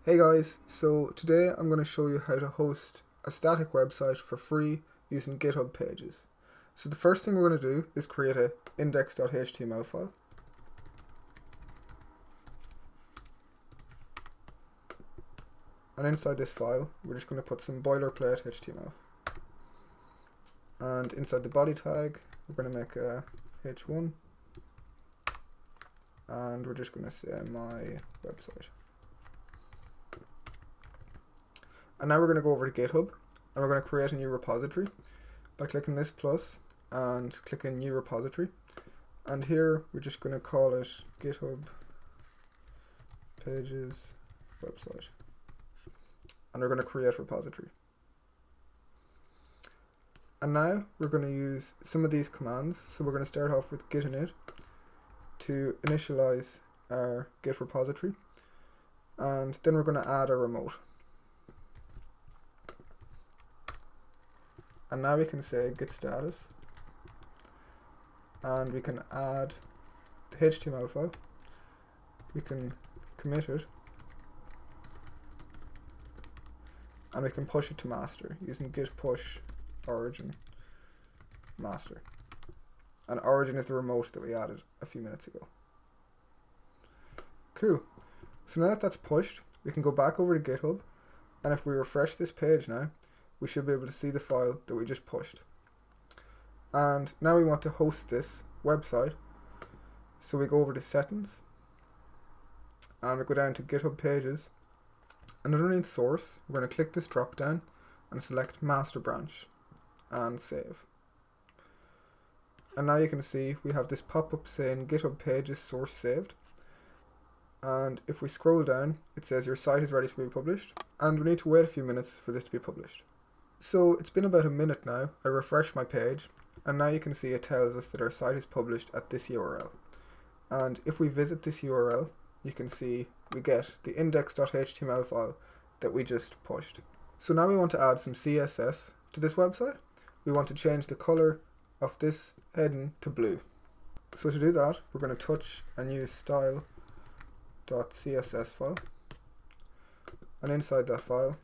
Hey guys, so today I'm going to show you how to host a static website for free using GitHub pages. So the first thing we're going to do is create a index.html file. And inside this file, we're just going to put some boilerplate HTML. And inside the body tag, we're going to make a h1. And we're just going to say my website. And now we're going to go over to GitHub and we're going to create a new repository by clicking this plus and clicking new repository. And here we're just going to call it GitHub pages website. And we're going to create repository. And now we're going to use some of these commands. So we're going to start off with git init to initialize our Git repository. And then we're going to add a remote. And now we can say git status, and we can add the HTML file, we can commit it, and we can push it to master using git push origin master. And origin is the remote that we added a few minutes ago. Cool. So now that that's pushed, we can go back over to GitHub, and if we refresh this page now, we should be able to see the file that we just pushed. And now we want to host this website, so we go over to settings and we go down to GitHub pages, and underneath source we're going to click this drop down and select master branch and save. And now you can see we have this pop-up saying GitHub pages source saved, and if we scroll down it says your site is ready to be published, and we need to wait a few minutes for this to be published. So it's been about a minute now. I refreshed my page, and now you can see it tells us that our site is published at this URL. And if we visit this URL, you can see we get the index.html file that we just pushed. So now we want to add some CSS to this website. We want to change the color of this heading to blue. So to do that, we're going to touch a new style.css file, and inside that file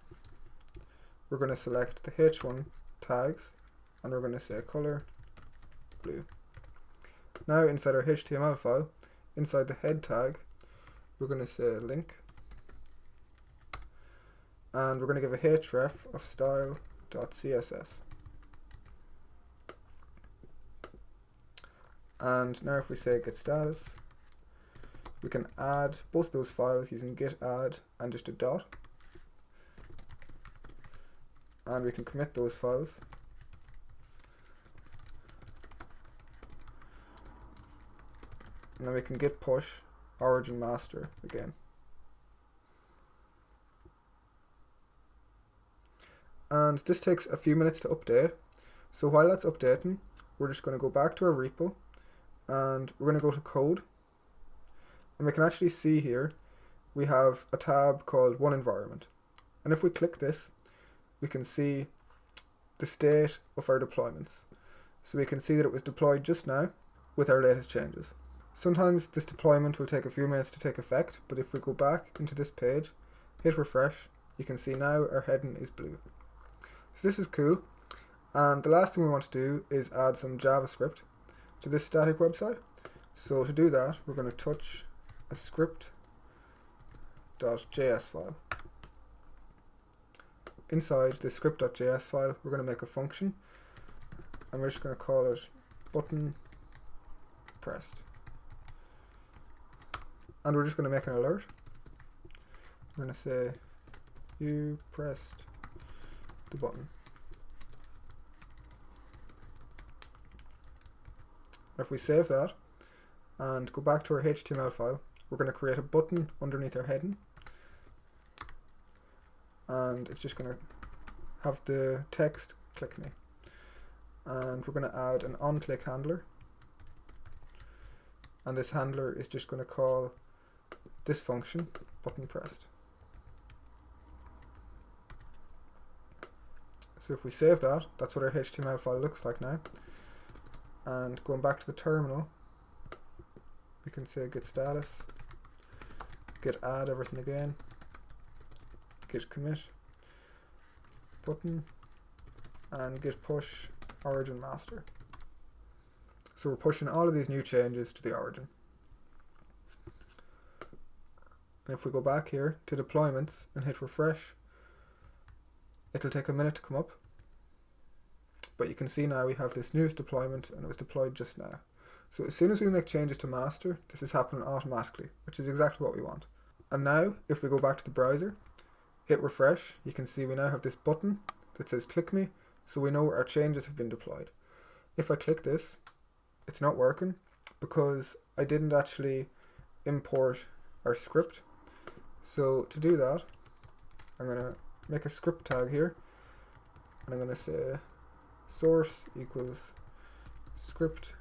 we're going to select the h1 tags, and we're going to say color blue. Now inside our HTML file, inside the head tag, we're going to say link, and we're going to give a href of style.css. And now if we say git status, we can add both those files using git add and just a dot. And we can commit those files. And then we can git push origin master again. And this takes a few minutes to update. So while that's updating, we're just going to go back to our repo and we're going to go to code. And we can actually see here we have a tab called one environment. And if we click this, we can see the state of our deployments. So we can see that it was deployed just now with our latest changes. Sometimes this deployment will take a few minutes to take effect, but if we go back into this page, hit refresh, you can see now our heading is blue. So this is cool. And the last thing we want to do is add some JavaScript to this static website. So to do that, we're going to touch a script.js file. Inside the script.js file, we're going to make a function, and we're just going to call it button pressed. And we're just going to make an alert. We're going to say you pressed the button. If we save that and go back to our HTML file, we're going to create a button underneath our heading. And it's just going to have the text click me. And we're going to add an on-click handler. And this handler is just going to call this function, button pressed. So if we save that, that's what our HTML file looks like now. And going back to the terminal, we can say git status, git add everything again, git commit button and git push origin master. So we're pushing all of these new changes to the origin. And if we go back here to deployments and hit refresh, it'll take a minute to come up. But you can see now we have this newest deployment and it was deployed just now. So as soon as we make changes to master, this is happening automatically, which is exactly what we want. And now if we go back to the browser, hit refresh, you can see we now have this button that says click me, so we know our changes have been deployed. If I click this, it's not working because I didn't actually import our script. So to do that, I'm going to make a script tag here, and I'm going to say source equals script.js.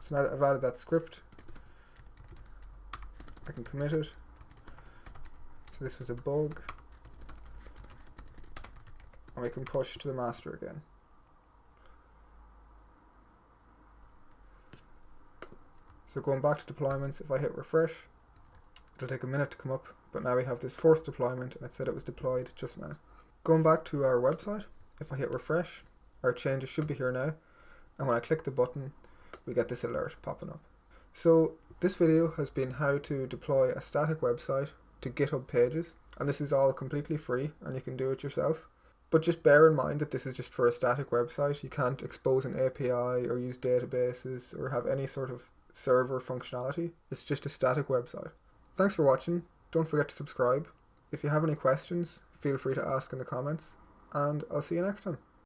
So now that I've added that script, I can commit it. So this was a bug, and we can push to the master again. So going back to deployments, if I hit refresh, it'll take a minute to come up, but now we have this first deployment and it said it was deployed just now. Going back to our website, if I hit refresh, our changes should be here now, and when I click the button, we get this alert popping up. So this video has been how to deploy a static website to GitHub pages, and this is all completely free and you can do it yourself. But just bear in mind that this is just for a static website. You can't expose an API or use databases or have any sort of server functionality. It's just a static website. Thanks for watching. Don't forget to subscribe. If you have any questions, feel free to ask in the comments, and I'll see you next time.